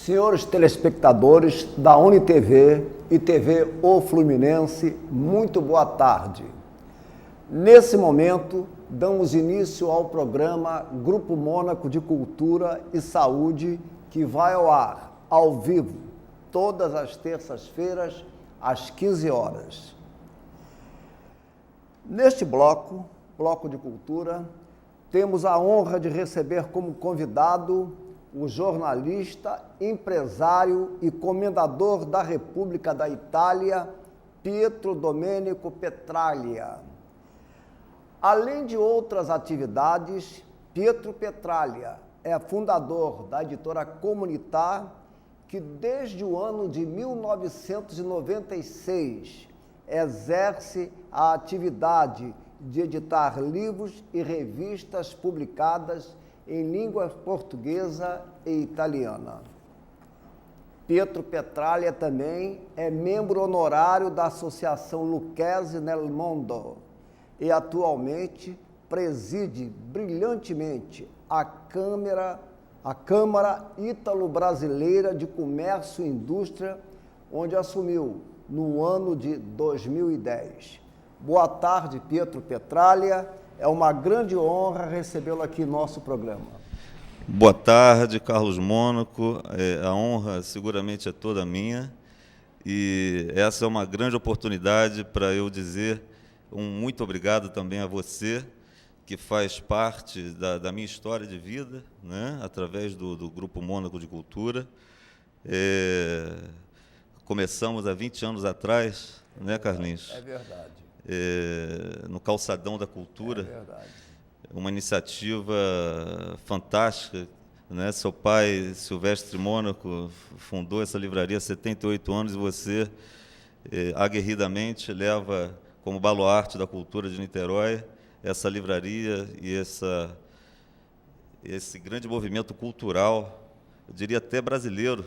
Senhores telespectadores da UniTV e TV O Fluminense, muito boa tarde. Nesse momento, damos início ao programa Grupo Mônaco de Cultura e Saúde, que vai ao ar, ao vivo, todas as terças-feiras, às 15 horas. Neste bloco de cultura, temos a honra de receber como convidado o jornalista, empresário e comendador da República da Itália, Pietro Domenico Petraglia. Além de outras atividades, Pietro Petraglia é fundador da editora Comunitar, que desde o ano de 1996 exerce a atividade de editar livros e revistas publicadas em língua portuguesa e italiana. Pietro Petraglia também é membro honorário da Associação Lucchese nel Mondo e atualmente preside brilhantemente a Câmara Ítalo-Brasileira de Comércio e Indústria, onde assumiu no ano de 2010. Boa tarde, Pietro Petraglia. É uma grande honra recebê-lo aqui em nosso programa. Boa tarde, Carlos Mônaco. A honra seguramente é toda minha e essa é uma grande oportunidade para eu dizer um muito obrigado também a você, que faz parte da minha história de vida, né, através do Grupo Mônaco de Cultura. Começamos há 20 anos atrás, né, Carlinhos? É verdade. No Calçadão da Cultura, é verdade. Uma iniciativa fantástica, né? Seu pai, Silvestre Mônaco, fundou essa livraria há 78 anos e você, aguerridamente, leva como baluarte da cultura de Niterói essa livraria e esse grande movimento cultural, eu diria até brasileiro,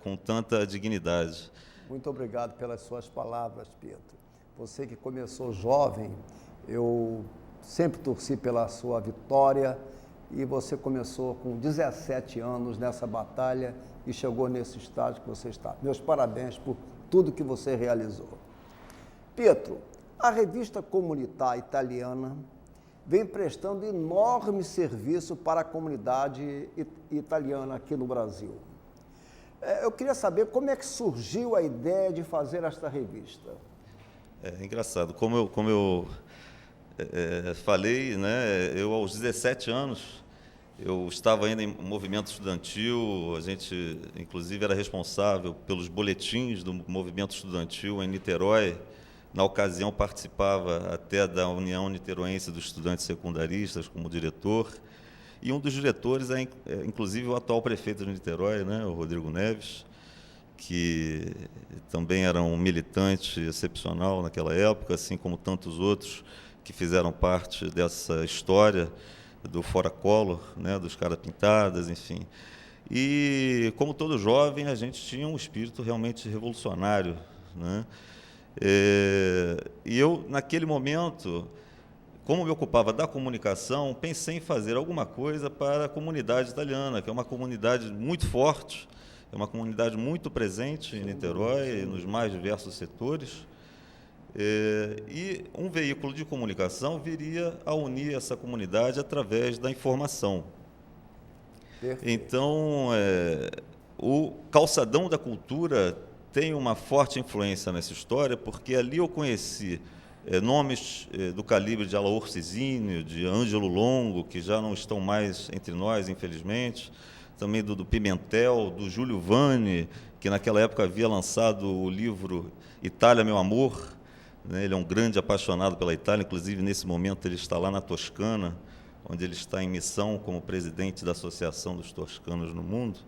com tanta dignidade. Muito obrigado pelas suas palavras, Pietro. Você que começou jovem, eu sempre torci pela sua vitória e você começou com 17 anos nessa batalha e chegou nesse estágio que você está. Meus parabéns por tudo que você realizou. Pietro, a revista Comunitar italiana vem prestando enorme serviço para a comunidade italiana aqui no Brasil. Eu queria saber como é que surgiu a ideia de fazer esta revista. É engraçado, como eu falei, né, eu aos 17 anos, eu estava ainda em movimento estudantil, a gente inclusive era responsável pelos boletins do movimento estudantil em Niterói, na ocasião participava até da União Niteroense dos Estudantes Secundaristas como diretor, e um dos diretores é inclusive o atual prefeito de Niterói, né, o Rodrigo Neves, que também era um militante excepcional naquela época, assim como tantos outros que fizeram parte dessa história do Fora Collor, né, dos Cara Pintadas, enfim. E, como todo jovem, a gente tinha um espírito realmente revolucionário, né? E eu, naquele momento, como me ocupava da comunicação, pensei em fazer alguma coisa para a comunidade italiana, que é uma comunidade muito forte, é uma comunidade muito presente em Niterói, nos mais diversos setores, e um veículo de comunicação viria a unir essa comunidade através da informação. Perfeito. Então, o Calçadão da Cultura tem uma forte influência nessa história, porque ali eu conheci nomes do calibre de Alaor Cisinho, de Ângelo Longo, que já não estão mais entre nós, infelizmente, também do Pimentel, do Júlio Vanni, que naquela época havia lançado o livro Itália, Meu Amor, né? Ele é um grande apaixonado pela Itália, inclusive nesse momento ele está lá na Toscana, onde ele está em missão como presidente da Associação dos Toscanos no Mundo.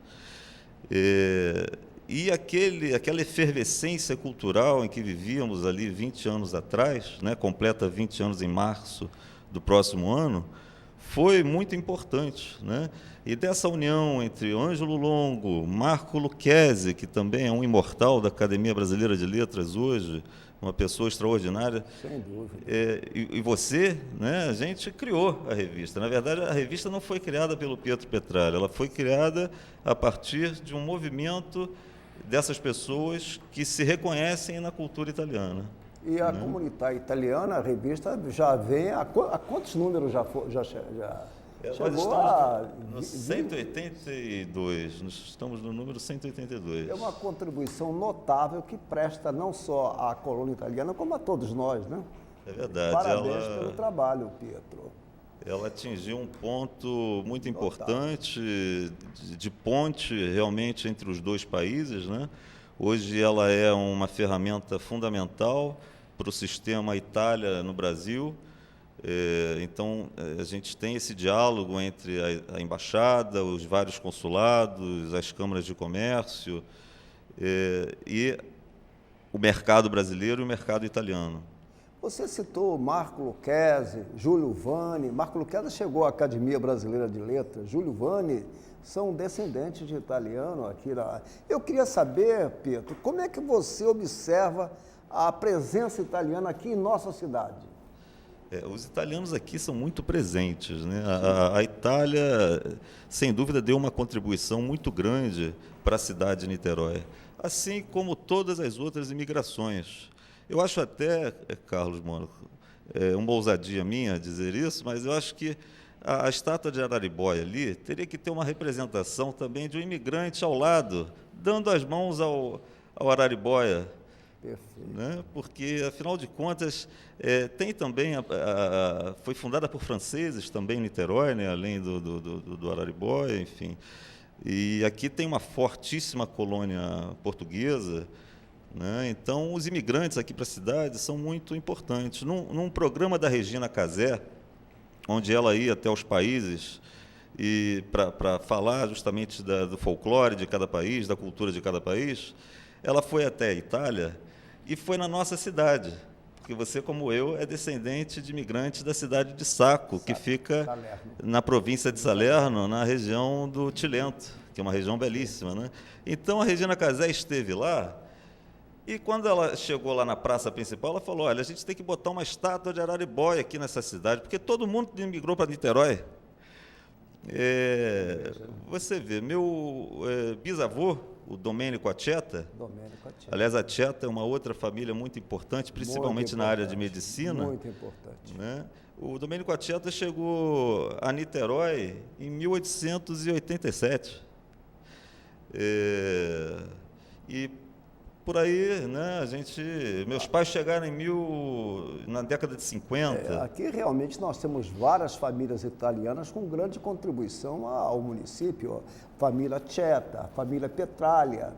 E aquela efervescência cultural em que vivíamos ali 20 anos atrás, né? Completa 20 anos em março do próximo ano, foi muito importante, né? E dessa união entre Ângelo Longo, Marco Lucchese, que também é um imortal da Academia Brasileira de Letras hoje, uma pessoa extraordinária. Sem dúvida. E você, né, a gente criou a revista. Na verdade, a revista não foi criada pelo Pietro Petralha, ela foi criada a partir de um movimento dessas pessoas que se reconhecem na cultura italiana. E a comunidade italiana, a revista, já vem... A quantos números já Nós estamos no 182, nós estamos no número 182. É uma contribuição notável que presta não só à colônia italiana, como a todos nós, né? É verdade. Parabéns pelo trabalho, Pietro. Ela atingiu um ponto muito importante de ponte realmente entre os dois países, né? Hoje ela é uma ferramenta fundamental para o sistema Itália no Brasil. Então, a gente tem esse diálogo entre a embaixada, os vários consulados, as câmaras de comércio e o mercado brasileiro e o mercado italiano. Você citou Marco Lucchesi, Júlio Vanni. Marco Lucchesi chegou à Academia Brasileira de Letras. Júlio Vanni são descendentes de italiano aqui. Eu queria saber, Pietro, como é que você observa a presença italiana aqui em nossa cidade? Os italianos aqui são muito presentes, né? A Itália, sem dúvida, deu uma contribuição muito grande para a cidade de Niterói, assim como todas as outras imigrações. Eu acho até, Carlos Mônaco, uma ousadia minha dizer isso, mas eu acho que a estátua de Araribóia ali teria que ter uma representação também de um imigrante ao lado, dando as mãos ao Araribóia. Perfeito. Né? Porque, afinal de contas, tem também, foi fundada por franceses também em Niterói, né? Além do Araribóia, enfim. E aqui tem uma fortíssima colônia portuguesa, né? Então, os imigrantes aqui para a cidade são muito importantes. Num programa da Regina Casé, onde ela ia até os países e para falar justamente do folclore de cada país, da cultura de cada país, ela foi até a Itália e foi na nossa cidade, porque você, como eu, é descendente de imigrantes da cidade de Sacco, que fica na província de Salerno, na região do Cilento, que é uma região belíssima, né? Então, a Regina Casé esteve lá, e quando ela chegou lá na praça principal, ela falou, olha, a gente tem que botar uma estátua de Araribóia aqui nessa cidade, porque todo mundo migrou para Niterói. Você vê, meu bisavô, o Domênico Aceta, aliás, a Aceta é uma outra família muito importante, principalmente na área de medicina. Muito importante. Né? O Domênico Aceta chegou a Niterói em 1887. E por aí, né, meus pais chegaram na década de 50. Aqui realmente nós temos várias famílias italianas com grande contribuição ao município. Família Aceta, família Petralha.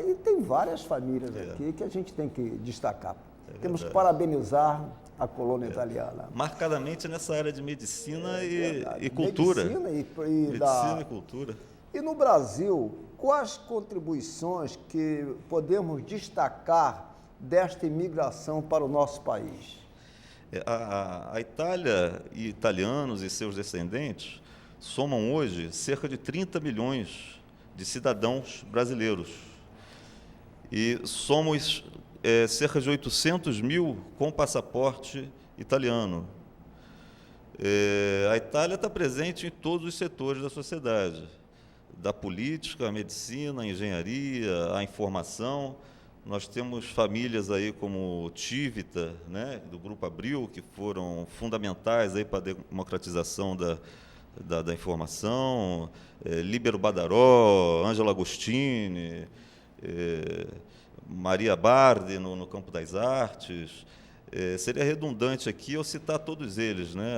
E tem várias famílias aqui que a gente tem que destacar. Temos que parabenizar a colônia italiana. Marcadamente nessa área de medicina e cultura. Medicina e cultura. E no Brasil, quais contribuições que podemos destacar desta imigração para o nosso país? A Itália e italianos e seus descendentes somam hoje cerca de 30 milhões de cidadãos brasileiros. E somos cerca de 800 mil com passaporte italiano. A Itália está presente em todos os setores da sociedade, da política, a medicina, a engenharia, a informação. Nós temos famílias aí como Tivita, né, do Grupo Abril, que foram fundamentais aí para a democratização da informação, Líbero Badaró, Ângelo Agostini, Maria Bardi no campo das artes. Seria redundante aqui eu citar todos eles, né?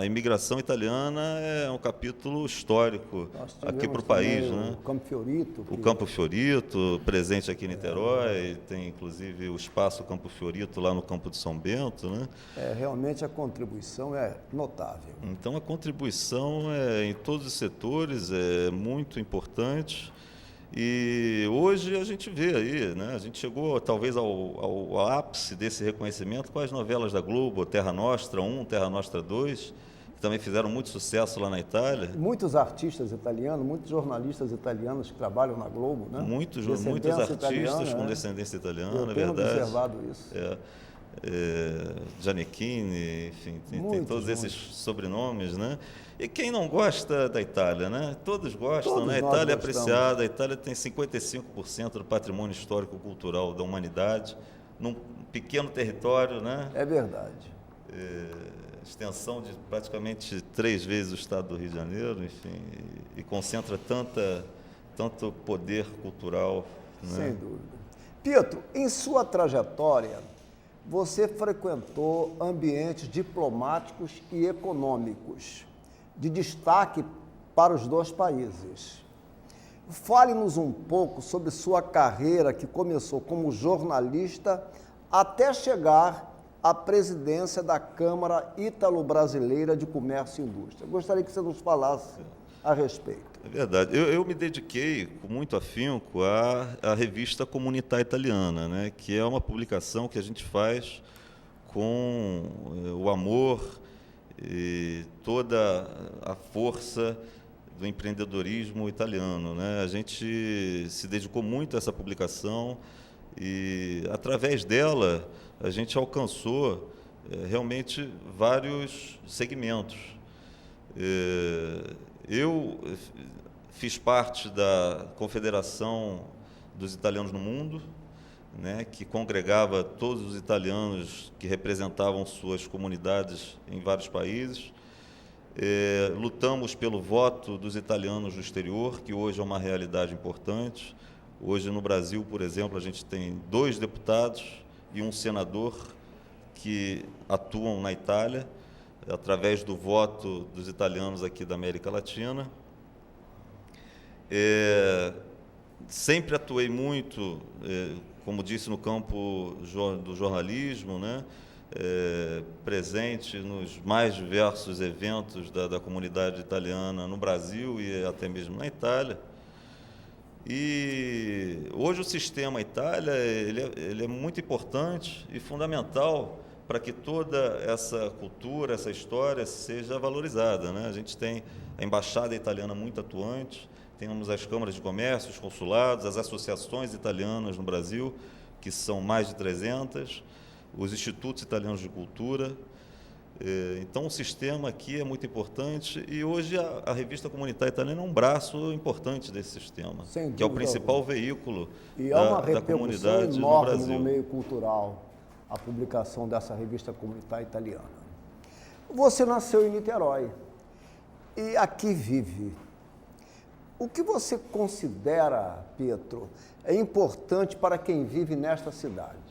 A imigração italiana é um capítulo histórico aqui para o país, né? O Campo Fiorito. O Campo Fiorito, presente aqui em Niterói, tem inclusive o espaço Campo Fiorito lá no Campo de São Bento, né? Realmente a contribuição é notável. Então a contribuição em todos os setores é muito importante. E hoje a gente vê aí, né? A gente chegou talvez ao ápice desse reconhecimento com as novelas da Globo, Terra Nostra 1, Terra Nostra 2, que também fizeram muito sucesso lá na Itália. Muitos artistas italianos, muitos jornalistas italianos que trabalham na Globo, né? Muitos artistas italiana, com descendência italiana, é verdade. Eu tenho observado isso. Gianecchini, enfim, tem todos esses sobrenomes, né? E quem não gosta da Itália, né? Todos gostam, né? A Itália é apreciada, a Itália tem 55% do patrimônio histórico-cultural da humanidade, num pequeno território, né? É verdade. Extensão de praticamente 3 vezes o estado do Rio de Janeiro, enfim, e concentra tanto poder cultural. Né? Sem dúvida. Pietro, em sua trajetória, você frequentou ambientes diplomáticos e econômicos de destaque para os 2 países. Fale-nos um pouco sobre sua carreira, que começou como jornalista até chegar à presidência da Câmara Ítalo-Brasileira de Comércio e Indústria. Gostaria que você nos falasse a respeito. É verdade. Eu me dediquei com muito afinco à revista Comunità Italiana, né, que é uma publicação que a gente faz com o amor e toda a força do empreendedorismo italiano, né? A gente se dedicou muito a essa publicação e, através dela, a gente alcançou realmente vários segmentos. Eu fiz parte da Confederação dos Italianos no Mundo, né, que congregava todos os italianos que representavam suas comunidades em vários países. Lutamos pelo voto dos italianos no exterior, que hoje é uma realidade importante. Hoje, no Brasil, por exemplo, a gente tem 2 deputados e um senador que atuam na Itália, através do voto dos italianos aqui da América Latina. Sempre atuei muito, como disse, no campo do jornalismo, né? Presente nos mais diversos eventos da comunidade italiana no Brasil e até mesmo na Itália. E hoje o sistema Itália ele é muito importante e fundamental para que toda essa cultura, essa história seja valorizada, né? A gente tem a Embaixada Italiana muito atuante, temos as câmaras de comércio, os consulados, as associações italianas no Brasil, que são mais de 300, os institutos italianos de cultura. Então, o sistema aqui é muito importante e hoje a revista Comunità Italiana é um braço importante desse sistema, que é o principal veículo da comunidade no Brasil. No meio cultural, a publicação dessa revista Comunità Italiana. Você nasceu em Niterói e aqui vive. O que você considera, Pietro, é importante para quem vive nesta cidade?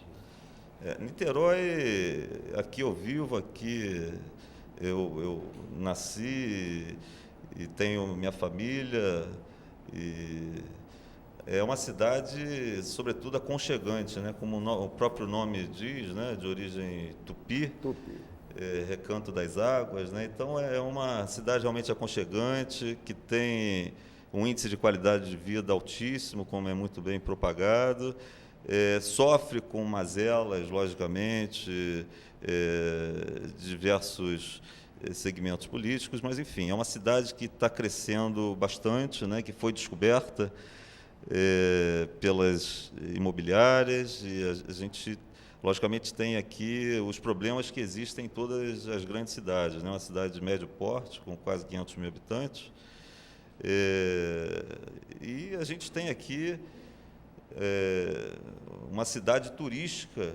Niterói, aqui eu vivo, aqui eu nasci e tenho minha família. E é uma cidade, sobretudo, aconchegante, né? Como o próprio nome diz, né? De origem tupi. Recanto das Águas, né? Então é uma cidade realmente aconchegante, que tem um índice de qualidade de vida altíssimo, como é muito bem propagado. Sofre com mazelas, logicamente, diversos segmentos políticos, mas, enfim, é uma cidade que está crescendo bastante, né, que foi descoberta pelas imobiliárias, e a gente, logicamente, tem aqui os problemas que existem em todas as grandes cidades, né, uma cidade de médio porte, com quase 500 mil habitantes, e a gente tem aqui uma cidade turística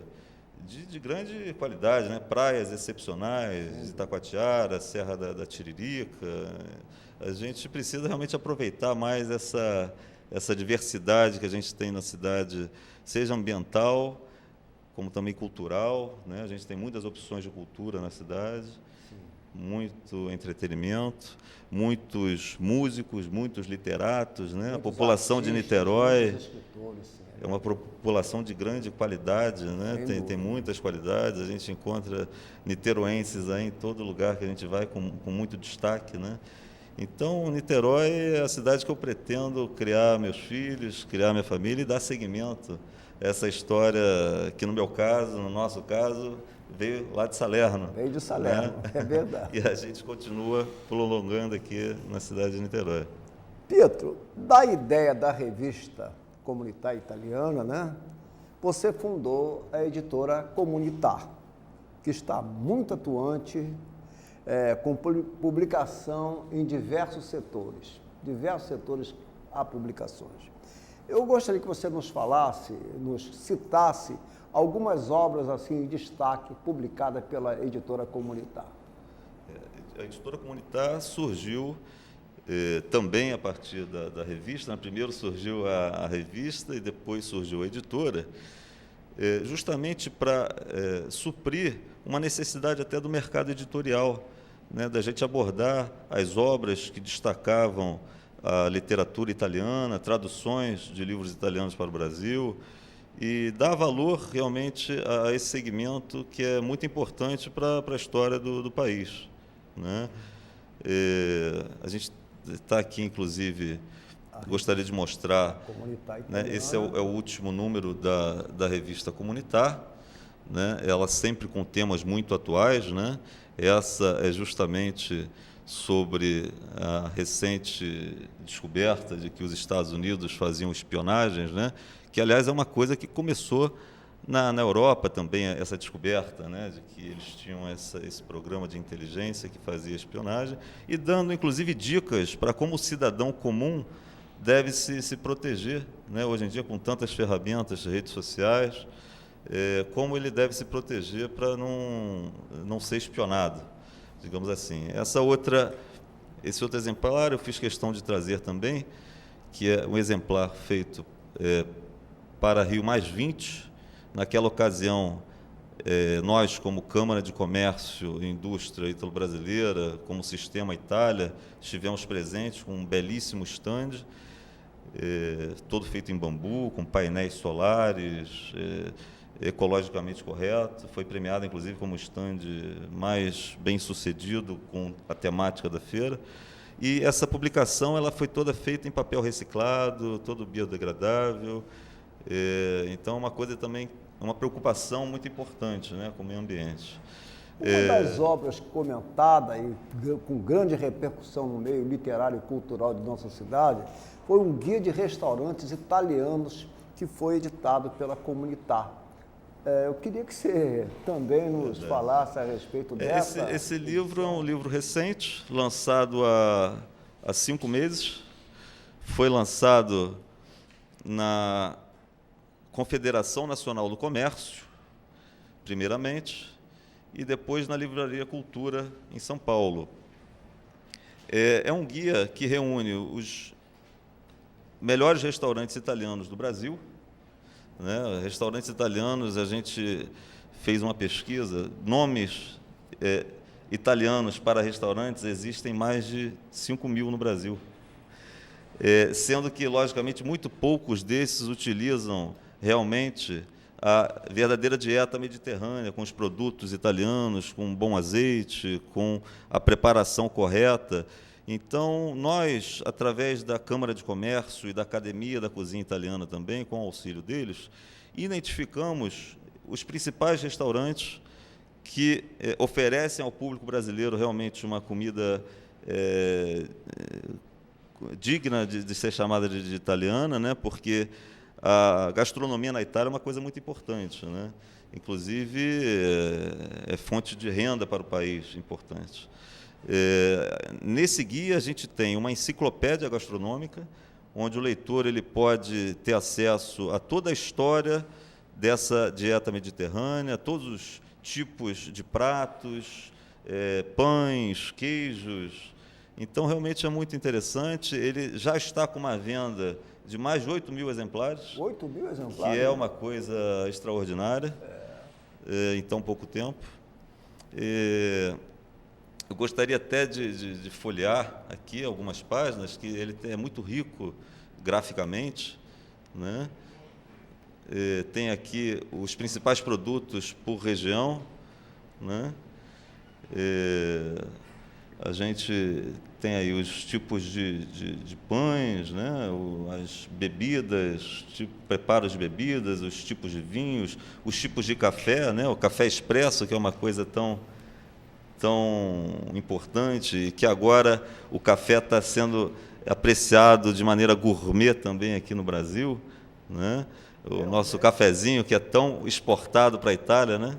de grande qualidade, né? Praias excepcionais, Itacoatiara, Serra da Tiririca. A gente precisa realmente aproveitar mais essa diversidade que a gente tem na cidade, seja ambiental, como também cultural, né? A gente tem muitas opções de cultura na cidade, muito entretenimento, muitos músicos, muitos literatos, né? A população de Niterói é uma população de grande qualidade, né? Tem muitas qualidades, a gente encontra niteroenses aí em todo lugar que a gente vai com muito destaque, né? Então, Niterói é a cidade que eu pretendo criar meus filhos, criar minha família e dar seguimento a essa história que, no meu caso, no nosso caso, veio lá de Salerno. Veio de Salerno, né? É verdade. E a gente continua prolongando aqui na cidade de Niterói. Pietro, da ideia da revista Comunitar Italiana, né? Você fundou a editora Comunitar, que está muito atuante com publicação em diversos setores há publicações. Eu gostaria que você nos falasse, nos citasse algumas obras assim em destaque publicadas pela editora Comunitar. A editora Comunitar surgiu também a partir da revista. Primeiro surgiu a revista e depois surgiu a editora, justamente para suprir uma necessidade até do mercado editorial, né, da gente abordar as obras que destacavam a literatura italiana, traduções de livros italianos para o Brasil, e dar valor realmente a esse segmento que é muito importante para a história do país, né? A gente está aqui, inclusive, gostaria de mostrar, né, esse é o último número da revista Comunitar, né? Ela sempre com temas muito atuais, né? Essa é justamente sobre a recente descoberta de que os Estados Unidos faziam espionagens, né? Que, aliás, é uma coisa que começou na Europa também, essa descoberta, né? De que eles tinham esse programa de inteligência que fazia espionagem, e dando, inclusive, dicas para como o cidadão comum deve se proteger, né? Hoje em dia, com tantas ferramentas de redes sociais, como ele deve se proteger para não ser espionado, digamos assim. Esse outro exemplar eu fiz questão de trazer também, que é um exemplar feito para Rio +20. Naquela ocasião, nós, como Câmara de Comércio e Indústria Ítalo-Brasileira, como Sistema Itália, estivemos presentes com um belíssimo stand, todo feito em bambu, com painéis solares, ecologicamente correto. Foi premiado, inclusive, como o stand mais bem-sucedido com a temática da feira. E essa publicação ela foi toda feita em papel reciclado, todo biodegradável. Então, uma coisa também, uma preocupação muito importante, né, com o meio ambiente. Uma das obras comentada e com grande repercussão no meio literário e cultural de nossa cidade foi um guia de restaurantes italianos que foi editado pela Comunitar. Eu queria que você também nos falasse a respeito dessa. Esse livro é um livro recente, lançado há 5 meses. Foi lançado na Confederação Nacional do Comércio, primeiramente, e depois na Livraria Cultura, em São Paulo. É um guia que reúne os melhores restaurantes italianos do Brasil, né? Restaurantes italianos, a gente fez uma pesquisa, nomes italianos para restaurantes existem mais de 5.000 no Brasil, sendo que, logicamente, muito poucos desses utilizam realmente a verdadeira dieta mediterrânea, com os produtos italianos, com bom azeite, com a preparação correta. Então, nós, através da Câmara de Comércio e da Academia da Cozinha Italiana também, com o auxílio deles, identificamos os principais restaurantes que oferecem ao público brasileiro realmente uma comida digna de ser chamada de italiana, né? Porque a gastronomia na Itália é uma coisa muito importante, né? Inclusive, é fonte de renda para o país importante. Nesse guia, a gente tem uma enciclopédia gastronômica, onde o leitor ele pode ter acesso a toda a história dessa dieta mediterrânea, todos os tipos de pratos, pães, queijos. Então, realmente é muito interessante. Ele já está com uma venda de mais de 8.000 exemplares. 8.000 exemplares? Que é uma coisa extraordinária em tão pouco tempo. Eu gostaria até de folhear aqui algumas páginas, que ele é muito rico graficamente, né? Tem aqui os principais produtos por região, né? A gente tem aí os tipos de pães, né? As bebidas, preparos de bebidas, os tipos de vinhos, os tipos de café, né? O café expresso, que é uma coisa tão importante, e que agora o café está sendo apreciado de maneira gourmet também aqui no Brasil, né? O nosso cafezinho, que é tão exportado para a Itália, né?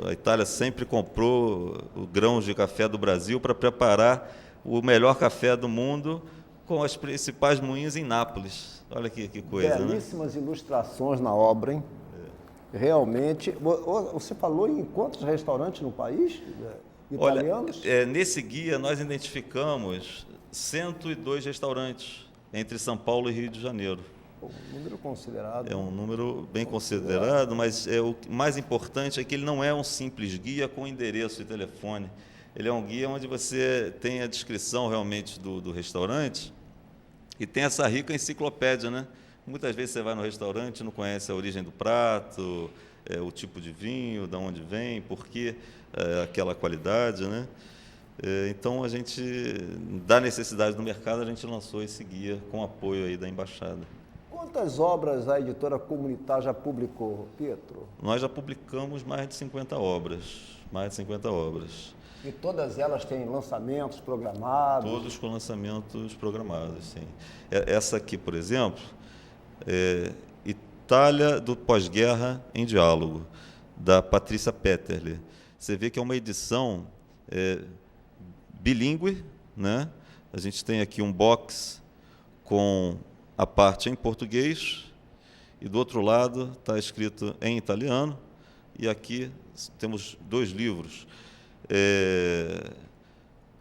A Itália sempre comprou o grãos de café do Brasil para preparar o melhor café do mundo com as principais moinhas em Nápoles. Olha que coisa, belíssimas, né? Ilustrações na obra, hein? Realmente. Você falou em quantos restaurantes no país, italianos? Olha, nesse guia nós identificamos 102 restaurantes entre São Paulo e Rio de Janeiro. Um número considerado. É um número bem considerado, mas o mais importante é que ele não é um simples guia com endereço e telefone. Ele é um guia onde você tem a descrição realmente do restaurante e tem essa rica enciclopédia, né? Muitas vezes você vai no restaurante e não conhece a origem do prato, o tipo de vinho, de onde vem, por que aquela qualidade, né? Então, a gente, da necessidade do mercado, a gente lançou esse guia com apoio aí da Embaixada. Quantas obras a editora Comunitar já publicou, Pietro? Nós já publicamos mais de 50 obras, E todas elas têm lançamentos programados? Todos com lançamentos programados, sim. Essa aqui, por exemplo, é Itália do Pós-Guerra em Diálogo, da Patrícia Peterle. Você vê que é uma edição bilíngue, né? A gente tem aqui um box com a parte em português e do outro lado está escrito em italiano, e aqui temos 2 livros.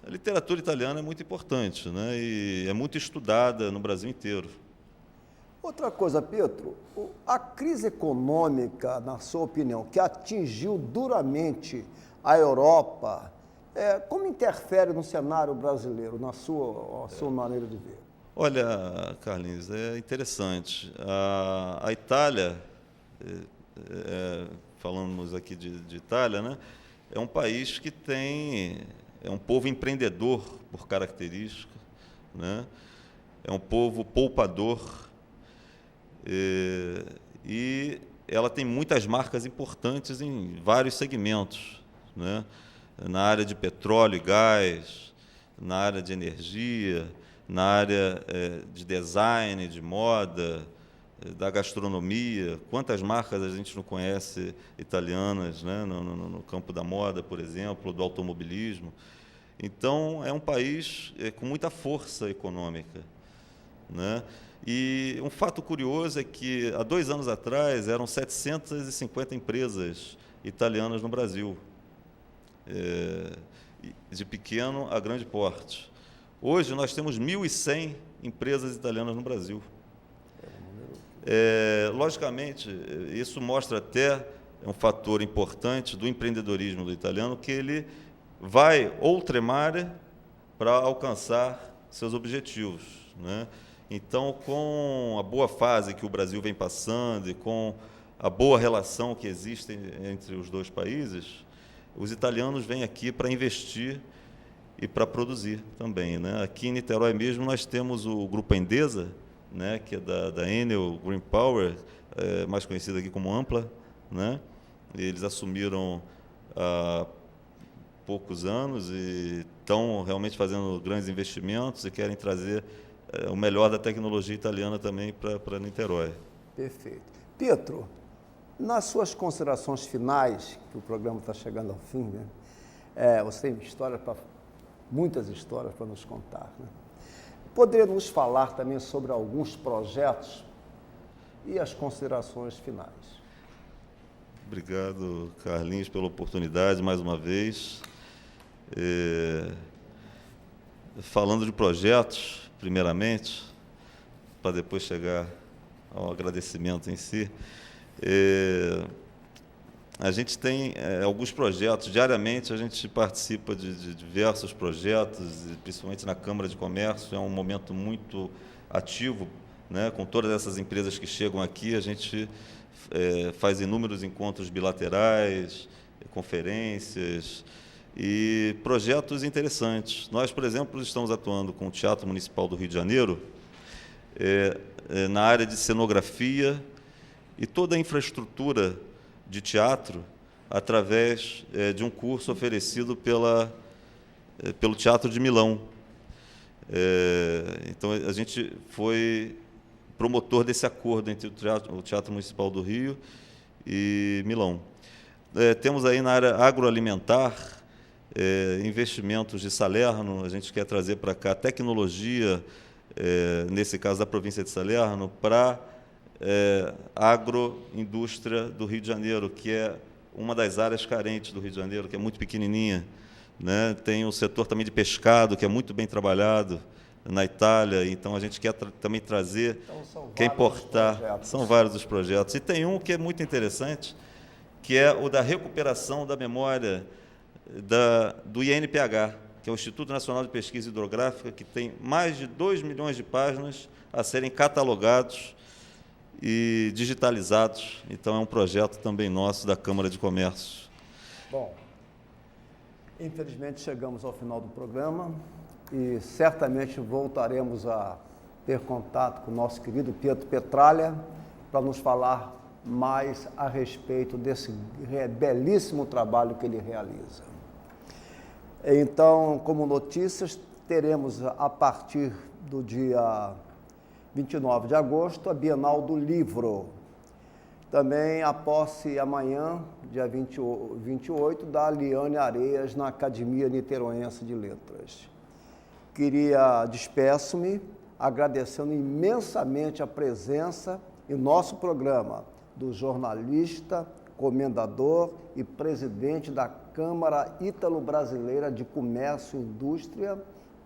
A literatura italiana é muito importante, né? E é muito estudada no Brasil inteiro. Outra coisa, Pietro, a crise econômica, na sua opinião, que atingiu duramente a Europa, como interfere no cenário brasileiro, na sua maneira de ver? Olha, Carlinhos, é interessante. A Itália, falamos aqui de Itália, né? É um país que é um povo empreendedor por característica, né? É um povo poupador, e ela tem muitas marcas importantes em vários segmentos, né? Na área de petróleo e gás, na área de energia, na área de design, de moda, da gastronomia. Quantas marcas a gente não conhece italianas, né? No campo da moda, por exemplo, do automobilismo. Então, é um país com muita força econômica, né? E um fato curioso é que, há 2 anos atrás, eram 750 empresas italianas no Brasil, de pequeno a grande porte. Hoje, nós temos 1.100 empresas italianas no Brasil. Logicamente, isso mostra até um fator importante do empreendedorismo do italiano, que ele vai oltremare para alcançar seus objetivos, né? Então, com a boa fase que o Brasil vem passando e com a boa relação que existe entre os 2 países, os italianos vêm aqui para investir e para produzir também, né? Aqui em Niterói mesmo nós temos o Grupo Endesa, né, que é da Enel Green Power, mais conhecido aqui como Ampla, né? Eles assumiram há poucos anos e estão realmente fazendo grandes investimentos e querem trazer o melhor da tecnologia italiana também para Niterói. Perfeito. Pietro, nas suas considerações finais, que o programa está chegando ao fim, né? Você tem muitas histórias para nos contar, né? Poderia nos falar também sobre alguns projetos e as considerações finais? Obrigado, Carlinhos, pela oportunidade, mais uma vez. Falando de projetos, primeiramente, para depois chegar ao agradecimento em si, a gente tem alguns projetos, diariamente a gente participa de diversos projetos, principalmente na Câmara de Comércio, é um momento muito ativo, né? Com todas essas empresas que chegam aqui, a gente faz inúmeros encontros bilaterais, conferências, e projetos interessantes. Nós, por exemplo, estamos atuando com o Teatro Municipal do Rio de Janeiro, na área de cenografia e toda a infraestrutura de teatro através de um curso oferecido pelo Teatro de Milão. Então, a gente foi promotor desse acordo entre o Teatro Municipal do Rio e Milão. Temos aí na área agroalimentar investimentos de Salerno. A gente quer trazer para cá tecnologia, nesse caso da província de Salerno, para a agroindústria do Rio de Janeiro, que é uma das áreas carentes do Rio de Janeiro, que é muito pequenininha, né? Tem o setor também de pescado, que é muito bem trabalhado na Itália, então a gente quer também trazer, quer importar. São vários os projetos. E tem um que é muito interessante, que é o da recuperação da memória do INPH, que é o Instituto Nacional de Pesquisa Hidrográfica, que tem mais de 2 milhões de páginas a serem catalogados e digitalizados. Então, é um projeto também nosso da Câmara de Comércio. Bom, infelizmente chegamos ao final do programa e certamente voltaremos a ter contato com o nosso querido Pietro Petralha para nos falar mais a respeito desse belíssimo trabalho que ele realiza. Então, como notícias, teremos a partir do dia 29 de agosto, a Bienal do Livro. Também a posse amanhã, dia 28, da Liane Areias, na Academia Niteroense de Letras. Despeço-me agradecendo imensamente a presença em nosso programa do jornalista, comendador e presidente da Câmara Ítalo-Brasileira de Comércio e Indústria,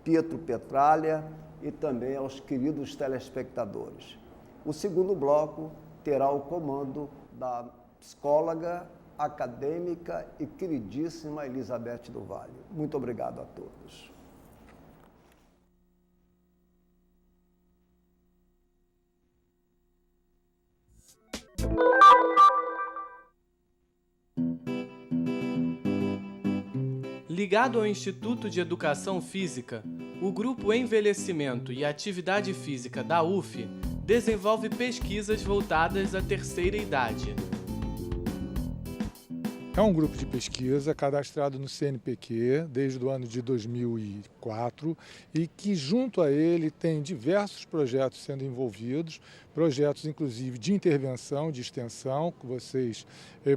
Pietro Petralha, e também aos queridos telespectadores. O segundo bloco terá o comando da psicóloga, acadêmica e queridíssima Elizabeth do Vale. Muito obrigado a todos. Ligado ao Instituto de Educação Física, o Grupo Envelhecimento e Atividade Física da UF desenvolve pesquisas voltadas à terceira idade. É um grupo de pesquisa cadastrado no CNPq desde o ano de 2004 e que, junto a ele, tem diversos projetos sendo envolvidos, projetos inclusive de intervenção, de extensão, que vocês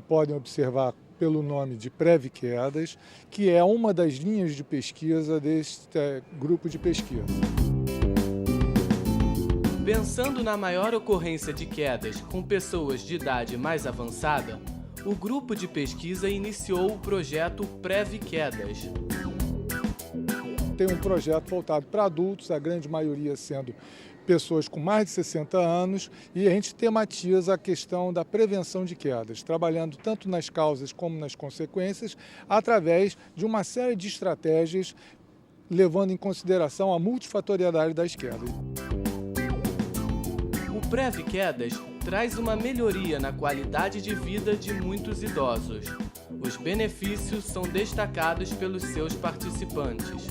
podem observar pelo nome de Prev-Quedas, que é uma das linhas de pesquisa deste grupo de pesquisa. Pensando na maior ocorrência de quedas com pessoas de idade mais avançada, o grupo de pesquisa iniciou o projeto Prev-Quedas. Tem um projeto voltado para adultos, a grande maioria sendo pessoas com mais de 60 anos, e a gente tematiza a questão da prevenção de quedas, trabalhando tanto nas causas como nas consequências, através de uma série de estratégias, levando em consideração a multifatorialidade das quedas. O Prev-Quedas traz uma melhoria na qualidade de vida de muitos idosos. Os benefícios são destacados pelos seus participantes.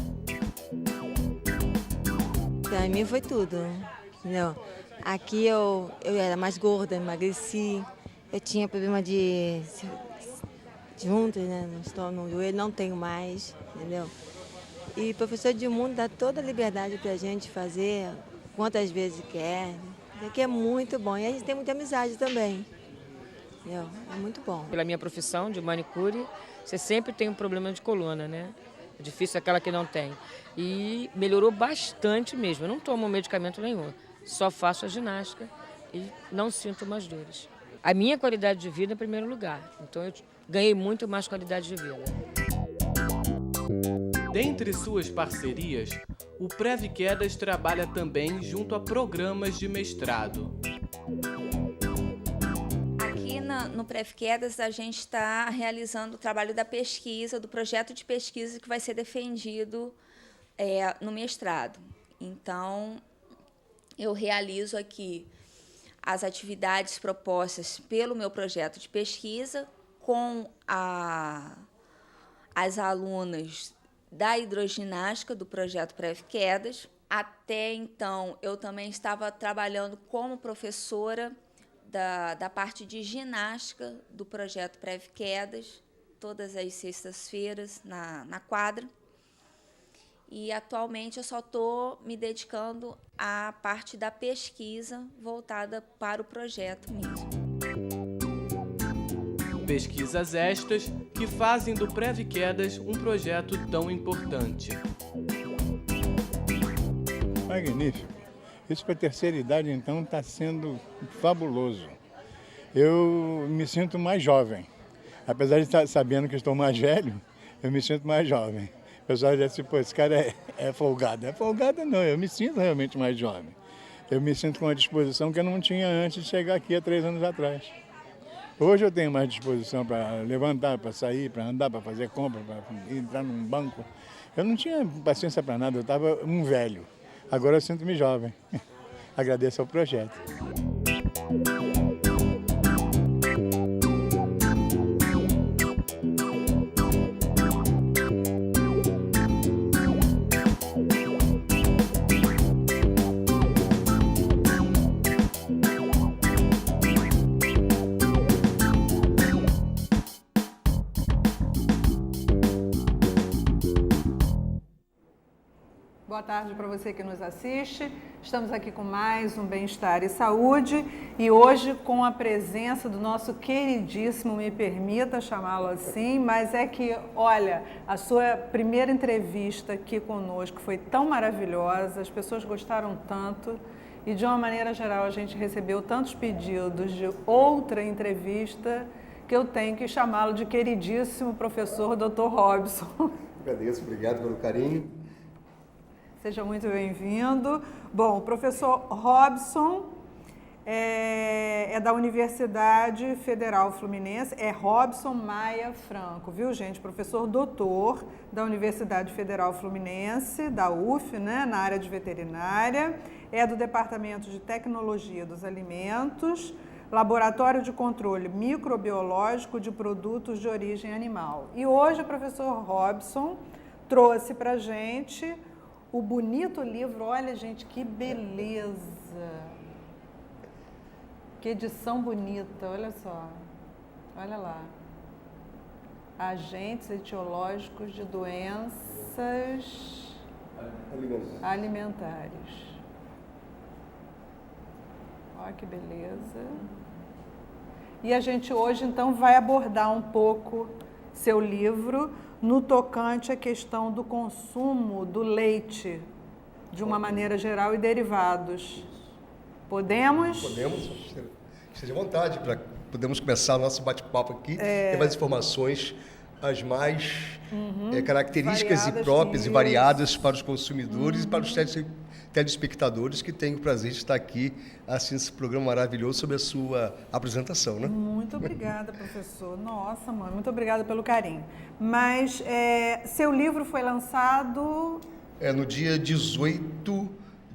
Para mim foi tudo, entendeu? Aqui eu era mais gorda, emagreci, eu tinha problema de juntas, né, no estômago, no joelho, não tenho mais, entendeu? E o professor Edmundo dá toda a liberdade para a gente fazer quantas vezes quer. Isso aqui é muito bom e a gente tem muita amizade também, entendeu? É muito bom. Pela minha profissão de manicure, você sempre tem um problema de coluna, né? É difícil aquela que não tem. E melhorou bastante mesmo. Eu não tomo medicamento nenhum. Só faço a ginástica e não sinto mais dores. A minha qualidade de vida em primeiro lugar. Então eu ganhei muito mais qualidade de vida. Dentre suas parcerias, o Prev-Quedas trabalha também junto a programas de mestrado. Aqui no Prev-Quedas a gente está realizando o trabalho da pesquisa, do projeto de pesquisa que vai ser defendido no mestrado. Então, eu realizo aqui as atividades propostas pelo meu projeto de pesquisa com a as alunas da hidroginástica do projeto Pré-Quedas. Até então, eu também estava trabalhando como professora da parte de ginástica do projeto Pré-Quedas, todas as sextas-feiras na quadra. E, atualmente, eu só estou me dedicando à parte da pesquisa voltada para o projeto mesmo. Pesquisas estas que fazem do Pré-Quedas um projeto tão importante. Magnífico. Isso para a terceira idade, então, está sendo fabuloso. Eu me sinto mais jovem. Apesar de estar sabendo que estou mais velho, eu me sinto mais jovem. O pessoal já disse, pô, esse cara é folgado. É folgado não, eu me sinto realmente mais jovem. Eu me sinto com uma disposição que eu não tinha antes de chegar aqui há 3 anos atrás. Hoje eu tenho mais disposição para levantar, para sair, para andar, para fazer compra, para entrar num banco. Eu não tinha paciência para nada, eu estava um velho. Agora eu sinto-me jovem. Agradeço ao projeto. Boa tarde para você que nos assiste. Estamos aqui com mais um Bem-Estar e Saúde e hoje com a presença do nosso queridíssimo, me permita chamá-lo assim, mas é que, olha, a sua primeira entrevista aqui conosco foi tão maravilhosa, as pessoas gostaram tanto e, de uma maneira geral, a gente recebeu tantos pedidos de outra entrevista que eu tenho que chamá-lo de queridíssimo professor Dr. Robson. Agradeço, obrigado pelo carinho. Seja muito bem-vindo. Bom, o professor Robson é da Universidade Federal Fluminense, é Robson Maia Franco, viu, gente? Professor doutor da Universidade Federal Fluminense, da UF, né, na área de veterinária, é do Departamento de Tecnologia dos Alimentos, Laboratório de Controle Microbiológico de Produtos de Origem Animal. E hoje o professor Robson trouxe para a gente o bonito livro, olha, gente, que beleza! Que edição bonita, olha só. Olha lá. Agentes etiológicos de doenças alimentares. Olha que beleza. E a gente hoje, então, vai abordar um pouco seu livro no tocante à questão do consumo do leite, de uma maneira geral, e derivados. Podemos? Podemos, esteja à vontade, podemos começar o nosso bate-papo aqui, ter mais informações, as mais características variadas e próprias e variadas para os consumidores e para os telespectadores que têm o prazer de estar aqui assistindo esse programa maravilhoso sobre a sua apresentação, né? Muito obrigada, professor. Nossa, mãe, muito obrigada pelo carinho. Mas seu livro foi lançado... no dia 18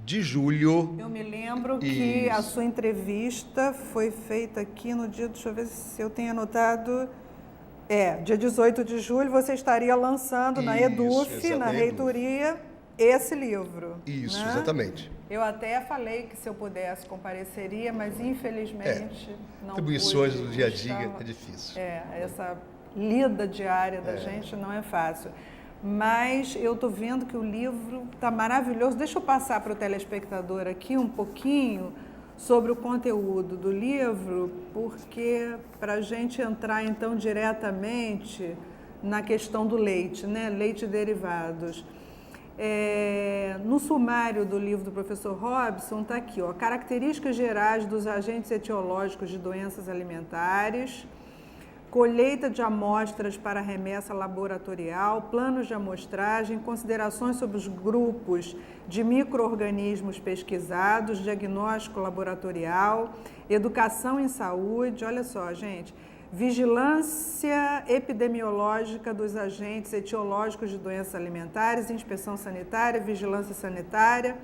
de julho. Eu me lembro que a sua entrevista foi feita aqui no dia... Deixa eu ver se eu tenho anotado... dia 18 de julho você estaria lançando na EDUF, na reitoria... esse livro. Isso, né? Exatamente. Eu até falei que se eu pudesse compareceria, mas infelizmente não pude. Atribuições do dia a dia é difícil. Essa lida diária da gente não é fácil. Mas eu estou vendo que o livro está maravilhoso. Deixa eu passar para o telespectador aqui um pouquinho sobre o conteúdo do livro, porque para a gente entrar então diretamente na questão do leite, né? Leite e derivados. No sumário do livro do professor Robson, está aqui, ó, características gerais dos agentes etiológicos de doenças alimentares, colheita de amostras para remessa laboratorial, planos de amostragem, considerações sobre os grupos de micro-organismos pesquisados, diagnóstico laboratorial, educação em saúde, olha só, gente, vigilância epidemiológica dos agentes etiológicos de doenças alimentares, inspeção sanitária, vigilância sanitária,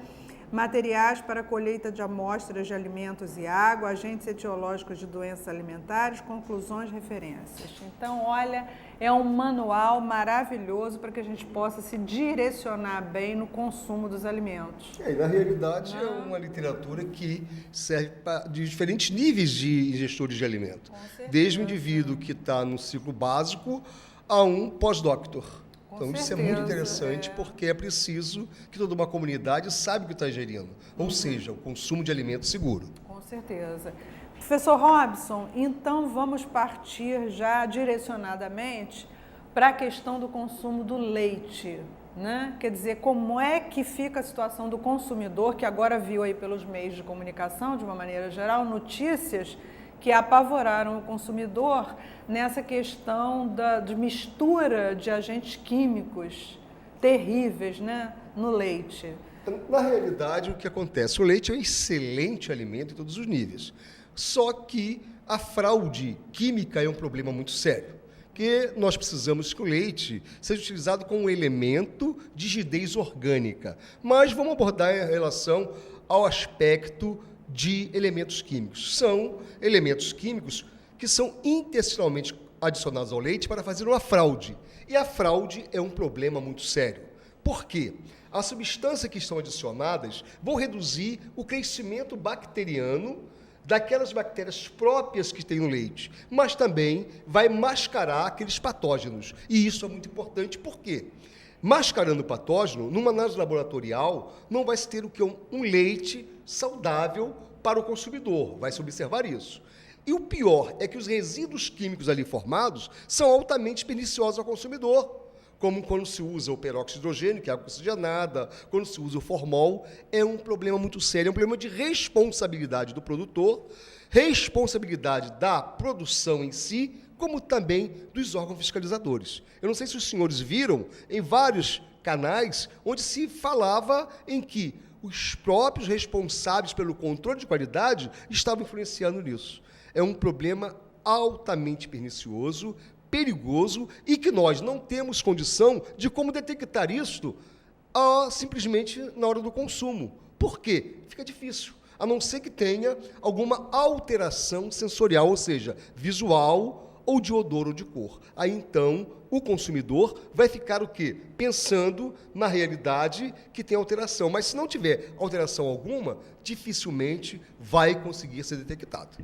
materiais para a colheita de amostras de alimentos e água, agentes etiológicos de doenças alimentares, conclusões, referências. Então, olha, é um manual maravilhoso para que a gente possa se direcionar bem no consumo dos alimentos. E na realidade, é uma literatura que serve de diferentes níveis de ingestores de alimento. Desde o indivíduo que está no ciclo básico a um pós-doctor. Então, isso é muito interessante, porque é preciso que toda uma comunidade saiba o que está ingerindo, ou seja, o consumo de alimento seguro. Com certeza. Professor Robson, então vamos partir já direcionadamente para a questão do consumo do leite, né? Quer dizer, como é que fica a situação do consumidor, que agora viu aí pelos meios de comunicação, de uma maneira geral, notícias que apavoraram o consumidor nessa questão de mistura de agentes químicos terríveis, né, no leite. Na realidade, o que acontece? O leite é um excelente alimento em todos os níveis. Só que a fraude química é um problema muito sério, que nós precisamos que o leite seja utilizado como um elemento de rigidez orgânica. Mas vamos abordar em relação ao aspecto de elementos químicos. São elementos químicos que são intestinalmente adicionados ao leite para fazer uma fraude. E a fraude é um problema muito sério. Por quê? As substâncias que estão adicionadas vão reduzir o crescimento bacteriano daquelas bactérias próprias que tem no leite, mas também vai mascarar aqueles patógenos. E isso é muito importante, por quê? Mascarando o patógeno, numa análise laboratorial, não vai se ter o que? Um leite saudável para o consumidor, vai se observar isso. E o pior é que os resíduos químicos ali formados são altamente perniciosos ao consumidor, como quando se usa o peróxido de hidrogênio, que é água oxigenada, quando se usa o formol, é um problema muito sério, é um problema de responsabilidade do produtor, responsabilidade da produção em si, como também dos órgãos fiscalizadores. Eu não sei se os senhores viram em vários canais onde se falava em que os próprios responsáveis pelo controle de qualidade estavam influenciando nisso. É um problema altamente pernicioso, perigoso e que nós não temos condição de como detectar isto simplesmente na hora do consumo. Por quê? Fica difícil, a não ser que tenha alguma alteração sensorial, ou seja, visual ou de odor ou de cor. Aí, então, o consumidor vai ficar o quê? Pensando na realidade que tem alteração. Mas, se não tiver alteração alguma, dificilmente vai conseguir ser detectado.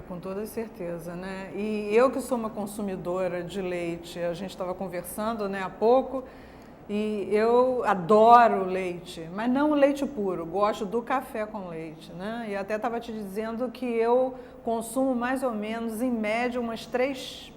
Com toda certeza, né? E eu que sou uma consumidora de leite, a gente estava conversando, né, há pouco, e eu adoro leite, mas não o leite puro, gosto do café com leite, né? E até estava te dizendo que eu consumo mais ou menos, em média, umas 3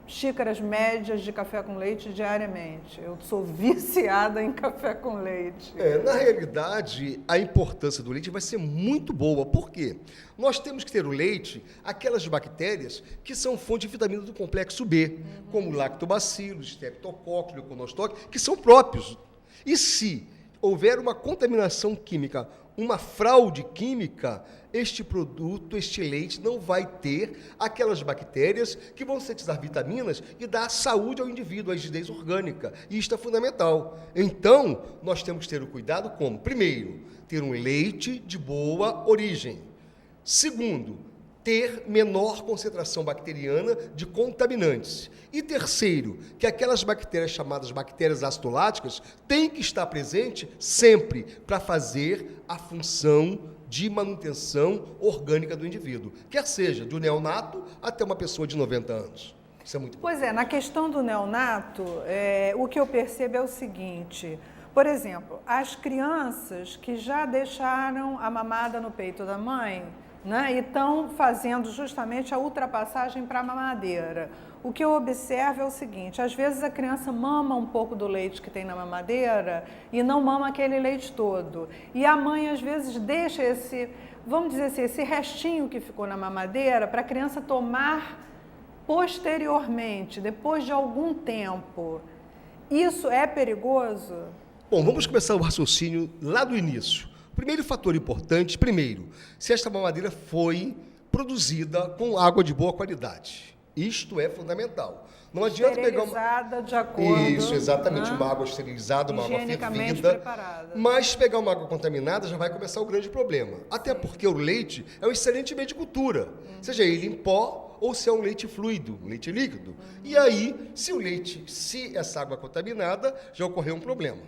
xícaras médias de café com leite diariamente. Eu sou viciada em café com leite. Na realidade, a importância do leite vai ser muito boa. Por quê? Nós temos que ter o leite, aquelas bactérias que são fonte de vitamina do complexo B, como lactobacillus, streptococcus, leuconostoque, que são próprios. E se houver uma contaminação química, uma fraude química, este produto, este leite, não vai ter aquelas bactérias que vão sintetizar vitaminas e dar saúde ao indivíduo, a rigidez orgânica. E isto é fundamental. Então, nós temos que ter o cuidado como? Primeiro, ter um leite de boa origem. Segundo, ter menor concentração bacteriana de contaminantes. E terceiro, que aquelas bactérias chamadas bactérias acidoláticas têm que estar presente sempre para fazer a função de manutenção orgânica do indivíduo, quer seja do neonato até uma pessoa de 90 anos. Isso é muito importante. Pois é, na questão do neonato, o que eu percebo é o seguinte: por exemplo, as crianças que já deixaram a mamada no peito da mãe, né, e estão fazendo justamente a ultrapassagem para a mamadeira. O que eu observo é o seguinte: às vezes a criança mama um pouco do leite que tem na mamadeira e não mama aquele leite todo. E a mãe às vezes deixa esse, vamos dizer assim, esse restinho que ficou na mamadeira para a criança tomar posteriormente, depois de algum tempo. Isso é perigoso? Bom, vamos começar o raciocínio lá do início. Primeiro fator importante, se esta mamadeira foi produzida com água de boa qualidade. Isto é fundamental. Não adianta pegar Esterilizada de acordo. Isso, exatamente, uma água esterilizada, uma água Higienicamente fervida. preparada. Mas pegar uma água contaminada já vai começar o grande problema. Até porque o leite é um excelente meio de cultura, seja ele em pó ou se é um leite fluido, um leite líquido. E aí, se essa água é contaminada, já ocorreu um problema.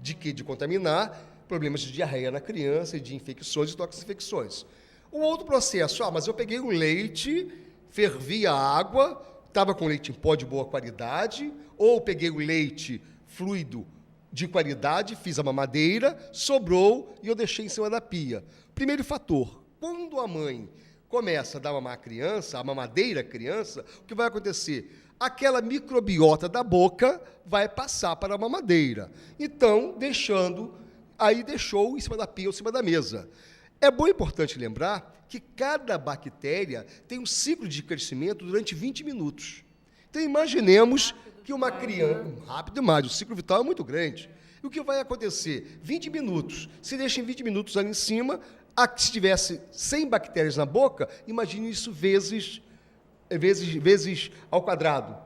De que? De contaminar, problemas de diarreia na criança e de infecções e toxinfecções. O outro processo, mas eu peguei o leite, fervi a água, estava com leite em pó de boa qualidade, ou peguei o leite fluido de qualidade, fiz a mamadeira, sobrou e eu deixei em cima da pia. Primeiro fator, quando a mãe começa a dar mamar a criança, a mamadeira à criança, o que vai acontecer? Aquela microbiota da boca vai passar para a mamadeira. Então, deixou em cima da pia ou em cima da mesa. É bom e importante lembrar que cada bactéria tem um ciclo de crescimento durante 20 minutos. Então, imaginemos que uma criança... Rápido demais, o ciclo vital é muito grande. E o que vai acontecer? 20 minutos. Se deixa em 20 minutos ali em cima, se tivesse 100 bactérias na boca, imagine isso vezes ao quadrado.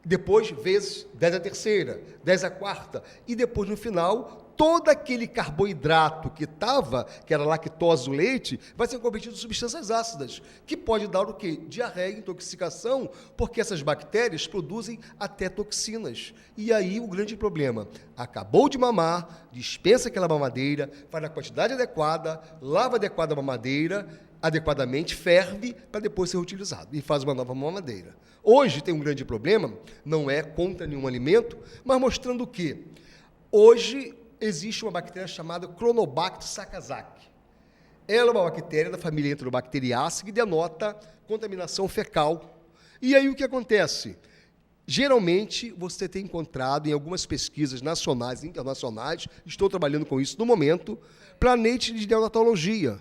Depois, vezes 10 à terceira, 10 à quarta. E depois, no final, todo aquele carboidrato que era a lactose do leite, vai ser convertido em substâncias ácidas, que pode dar o quê? Diarreia, intoxicação, porque essas bactérias produzem até toxinas. E aí o grande problema, acabou de mamar, dispensa aquela mamadeira, faz na quantidade adequada, lava adequada a mamadeira, adequadamente, ferve, para depois ser utilizado, e faz uma nova mamadeira. Hoje tem um grande problema, não é contra nenhum alimento, mas mostrando o quê? Hoje existe uma bactéria chamada Cronobacter sakazaki. Ela é uma bactéria da família Enterobacteriaceae que denota contaminação fecal. E aí o que acontece? Geralmente, você tem encontrado em algumas pesquisas nacionais e internacionais, estou trabalhando com isso no momento, planete de neonatologia,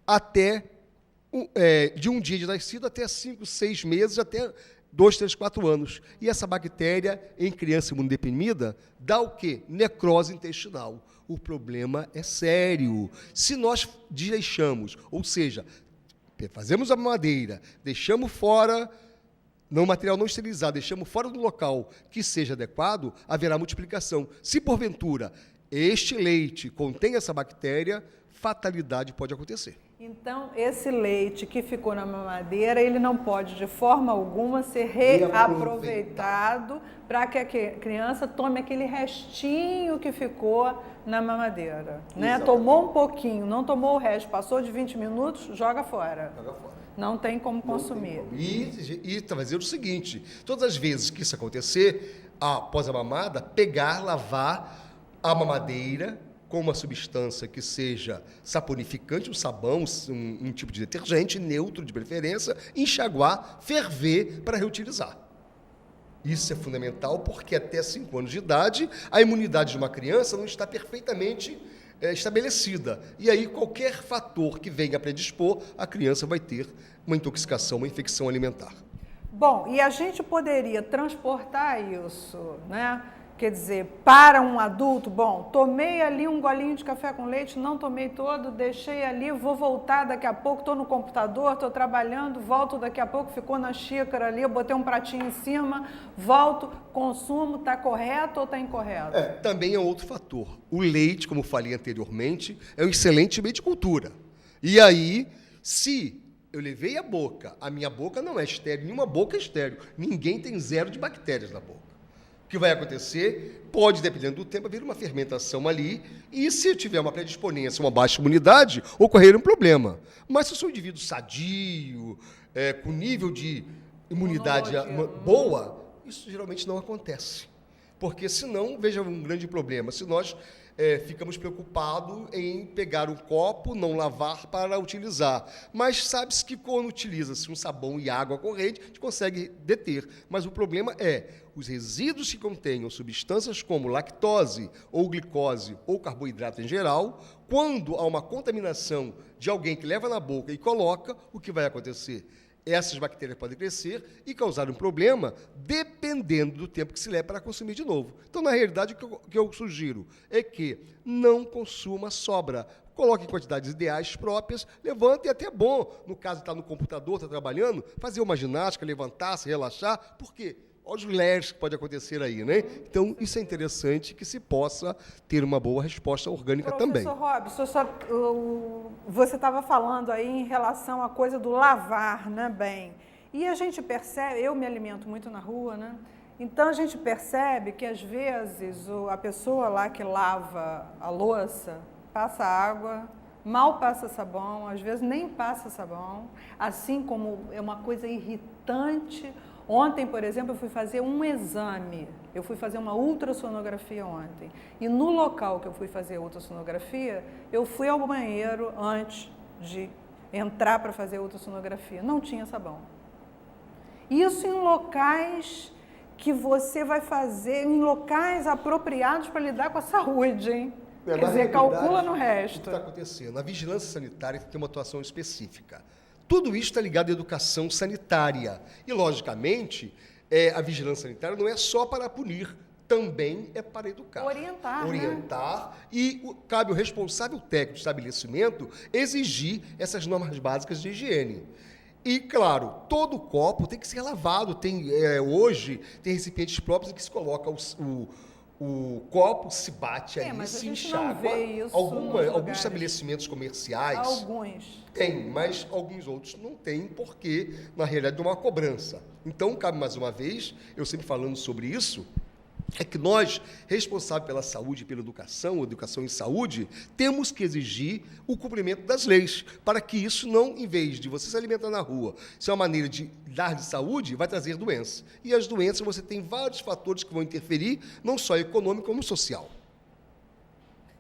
até de um dia de nascido até 5, 6 meses, até 2, 3, 4 anos. E essa bactéria, em criança imunodeprimida, dá o quê? Necrose intestinal. O problema é sério. Se nós deixamos, ou seja, fazemos a mamadeira, deixamos fora, material não esterilizado, deixamos fora do local que seja adequado, haverá multiplicação. Se, porventura, este leite contém essa bactéria, fatalidade pode acontecer. Então, esse leite que ficou na mamadeira, ele não pode, de forma alguma, ser reaproveitado para que a criança tome aquele restinho que ficou na mamadeira. Né? Tomou um pouquinho, não tomou o resto, passou de 20 minutos, joga fora. Não tem como consumir. E fazer o seguinte, todas as vezes que isso acontecer, após a mamada, pegar, lavar a mamadeira com uma substância que seja saponificante, um sabão, um tipo de detergente, neutro de preferência, enxaguar, ferver para reutilizar. Isso é fundamental porque até 5 anos de idade, a imunidade de uma criança não está perfeitamente estabelecida. E aí qualquer fator que venha a predispor, a criança vai ter uma intoxicação, uma infecção alimentar. Bom, e a gente poderia transportar isso, né? Quer dizer, para um adulto, tomei ali um golinho de café com leite, não tomei todo, deixei ali, vou voltar daqui a pouco, estou no computador, estou trabalhando, volto daqui a pouco, ficou na xícara ali, eu botei um pratinho em cima, volto, consumo, está correto ou está incorreto? Também é outro fator. O leite, como falei anteriormente, é um excelente meio de cultura. E aí, se eu levei a minha boca não é estéril, nenhuma boca é estéril, ninguém tem 0 de bactérias na boca. O que vai acontecer? Pode, dependendo do tempo, haver uma fermentação ali e, se eu tiver uma predisponência, uma baixa imunidade, ocorrer um problema. Mas se eu sou um indivíduo sadio, com nível de imunidade boa, isso geralmente não acontece. Porque, senão, veja um grande problema. Se nós ficamos preocupados em pegar um copo, não lavar para utilizar. Mas sabe-se que quando utiliza-se um sabão e água corrente, a gente consegue deter. Mas o problema os resíduos que contenham substâncias como lactose, ou glicose, ou carboidrato em geral, quando há uma contaminação de alguém que leva na boca e coloca, o que vai acontecer? Essas bactérias podem crescer e causar um problema, dependendo do tempo que se leva para consumir de novo. Então, na realidade, o que eu sugiro é que não consuma sobra. coloca em quantidades ideais próprias, levanta e até é bom, no caso de estar no computador, estar trabalhando, fazer uma ginástica, levantar, se relaxar. Por quê? Olha os lerres que pode acontecer aí, né? Então, isso é interessante que se possa ter uma boa resposta orgânica também. Professor Robson, você estava falando aí em relação à coisa do lavar, né, bem? E a gente percebe, eu me alimento muito na rua, né? Então, a gente percebe que, às vezes, a pessoa lá que lava a louça passa água, mal passa sabão, às vezes nem passa sabão, assim como é uma coisa irritante. Ontem, por exemplo, eu fui fazer um exame, eu fui fazer uma ultrassonografia ontem. E no local que eu fui fazer a ultrassonografia, eu fui ao banheiro antes de entrar para fazer a ultrassonografia. Não tinha sabão. Isso em locais que você vai fazer, em locais apropriados para lidar com a saúde, hein? Quer dizer, calcula no resto. O que está acontecendo? A vigilância sanitária tem uma atuação específica. Tudo isso está ligado à educação sanitária. E, logicamente, a vigilância sanitária não é só para punir, também é para educar. Orientar. Né? E cabe ao responsável técnico do estabelecimento exigir essas normas básicas de higiene. E, claro, todo copo tem que ser lavado. Hoje, tem recipientes próprios em que se coloca o copo, se bate ali, se enxágua. Alguns estabelecimentos comerciais... Alguns. Tem, mas alguns outros não têm, porque, na realidade, não há cobrança. Então, cabe mais uma vez, eu sempre falando sobre isso, é que nós, responsáveis pela saúde e pela educação em saúde, temos que exigir o cumprimento das leis, para que isso não, em vez de você se alimentar na rua, se é uma maneira de dar de saúde, vai trazer doença. E as doenças, você tem vários fatores que vão interferir, não só econômico, como social.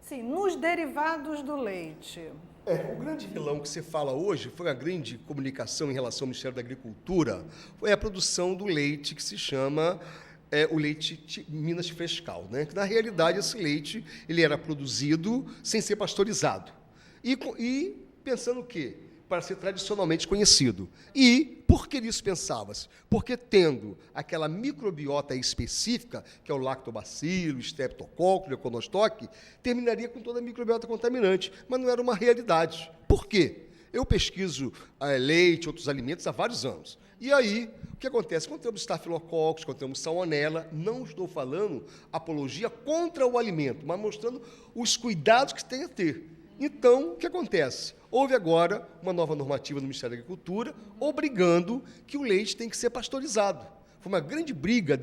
Sim, nos derivados do leite. O grande vilão que você fala hoje foi a grande comunicação em relação ao Ministério da Agricultura, foi a produção do leite que se chama... o leite Minas Frescal, né? Que, na realidade, esse leite ele era produzido sem ser pasteurizado. E pensando o quê? Para ser tradicionalmente conhecido. E por que isso pensava-se? Porque tendo aquela microbiota específica, que é o lactobacilo, streptococcus, leuconostoque, terminaria com toda a microbiota contaminante, mas não era uma realidade. Por quê? Eu pesquiso leite, outros alimentos há vários anos. E aí, o que acontece? Quando temos estafilococcus, quando temos salmonela, não estou falando apologia contra o alimento, mas mostrando os cuidados que tem a ter. Então, o que acontece? Houve agora uma nova normativa do Ministério da Agricultura obrigando que o leite tem que ser pasteurizado. Foi uma grande briga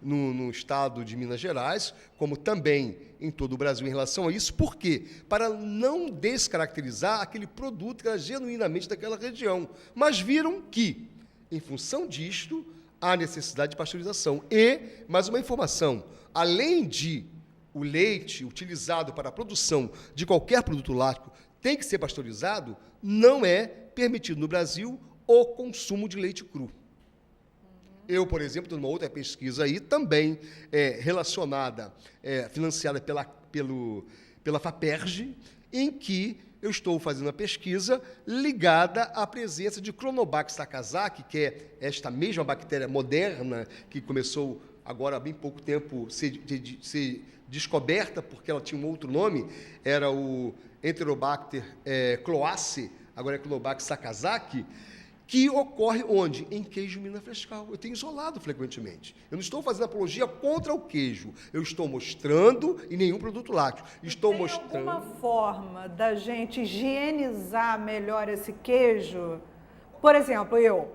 no estado de Minas Gerais, como também em todo o Brasil em relação a isso. Por quê? Para não descaracterizar aquele produto que era genuinamente daquela região. Mas viram que, em função disto, há necessidade de pasteurização. E, mais uma informação, além de o leite utilizado para a produção de qualquer produto lácteo tem que ser pasteurizado, não é permitido no Brasil o consumo de leite cru. Eu, por exemplo, estou numa outra pesquisa aí, também relacionada, financiada pela FAPERJ, em que eu estou fazendo uma pesquisa ligada à presença de Cronobacter sakazaki, que é esta mesma bactéria moderna que começou agora há bem pouco tempo a ser descoberta, porque ela tinha um outro nome, era o Enterobacter cloaceae, agora é Cronobacter sakazaki, que ocorre onde? Em queijo Minas Frescal. Eu tenho isolado frequentemente. Eu não estou fazendo apologia contra o queijo. Eu estou mostrando, e nenhum produto lácteo. Estou mostrando... Tem alguma forma da gente higienizar melhor esse queijo? Por exemplo, eu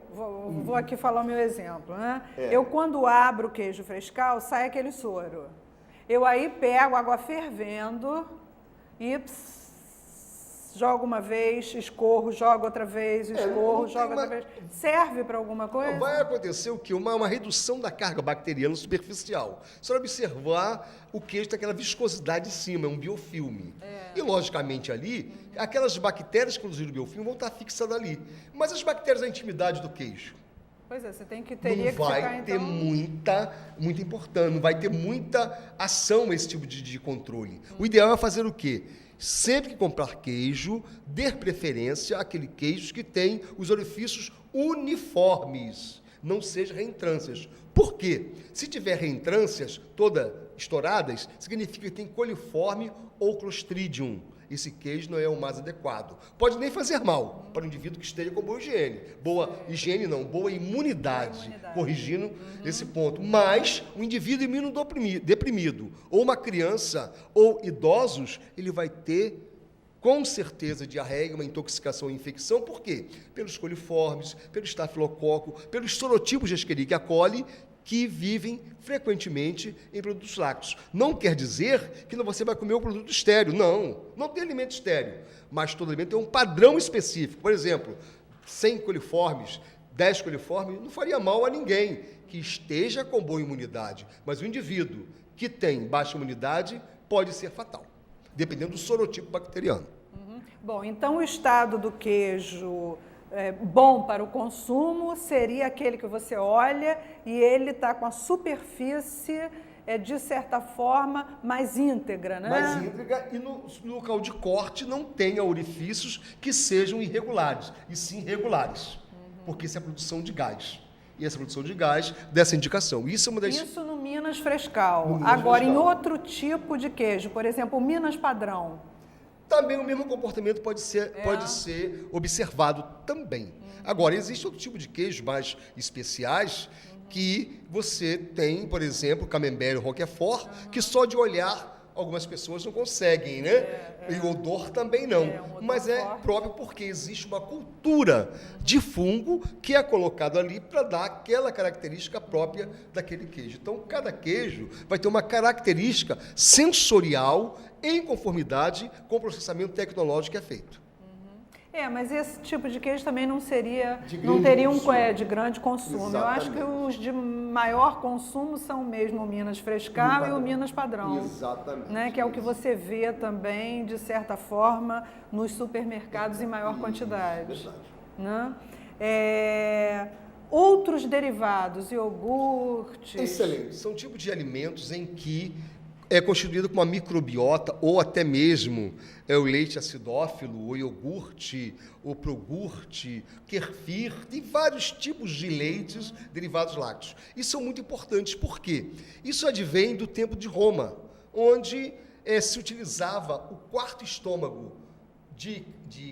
vou aqui falar o meu exemplo, né? Eu, quando abro o queijo Frescal, sai aquele soro. Eu aí pego água fervendo e... jogo uma vez, escorro, jogo outra vez, escorro, jogo outra vez. Serve para alguma coisa? Vai acontecer o quê? Uma redução da carga bacteriana superficial. Só observar o queijo tem aquela viscosidade em cima, é um biofilme. E, logicamente, ali, aquelas bactérias que produziram o biofilme vão estar fixadas ali. Mas as bactérias da intimidade do queijo? Pois é, você teria que ficar, então... Não vai ter muita importância, não vai ter muita ação esse tipo de controle. O ideal é fazer o quê? Sempre que comprar queijo, dê preferência àquele queijo que tem os orifícios uniformes, não seja reentrâncias. Por quê? Se tiver reentrâncias todas estouradas, significa que tem coliforme ou clostridium. esse queijo não é o mais adequado. Pode nem fazer mal para o indivíduo que esteja com boa higiene. Boa higiene não, boa imunidade. Corrigindo esse ponto. Mas o indivíduo imunodeprimido, ou uma criança, ou idosos, ele vai ter com certeza diarreia, uma intoxicação e infecção. Por quê? Pelos coliformes, pelo estafilococo, pelos sorotipos de Escherichia coli, que vivem frequentemente em produtos lácteos. Não quer dizer que você vai comer um produto estéril. Não tem alimento estéril. Mas todo alimento tem um padrão específico. Por exemplo, 100 coliformes, 10 coliformes, não faria mal a ninguém que esteja com boa imunidade. Mas o indivíduo que tem baixa imunidade pode ser fatal, dependendo do sorotipo bacteriano. Bom, então o estado do queijo bom para o consumo seria aquele que você olha e ele está com a superfície, de certa forma, mais íntegra, né? Mais íntegra, e no local de corte não tenha orifícios que sejam irregulares, e sim regulares, porque isso é produção de gás. E essa produção de gás dessa indicação. Isso no Minas Frescal. No Minas Agora, Frescal. em outro tipo de queijo, por exemplo, o Minas Padrão. Também o mesmo comportamento pode ser observado também. Agora, existe outro tipo de queijo mais especiais que você tem, por exemplo, Camembert e Roquefort, que só de olhar algumas pessoas não conseguem, né? E o odor também não. Mas é próprio porque existe uma cultura de fungo que é colocado ali para dar aquela característica própria daquele queijo. Então, cada queijo vai ter uma característica sensorial em conformidade com o processamento tecnológico que é feito. Mas esse tipo de queijo também não teria de grande consumo. Exatamente. Eu acho que os de maior consumo são mesmo o Minas Frescal e o Minas Padrão. Exatamente. Né? Que é o que você vê também, de certa forma, nos supermercados em maior quantidade. Né? Outros derivados, iogurtes... Excelente. São tipos de alimentos em que é constituído com uma microbiota, ou até mesmo o leite acidófilo, o iogurte, o progrurte, kefir, tem vários tipos de leites derivados lácteos. E são muito importantes, por quê? Isso advém do tempo de Roma, onde se utilizava o quarto estômago de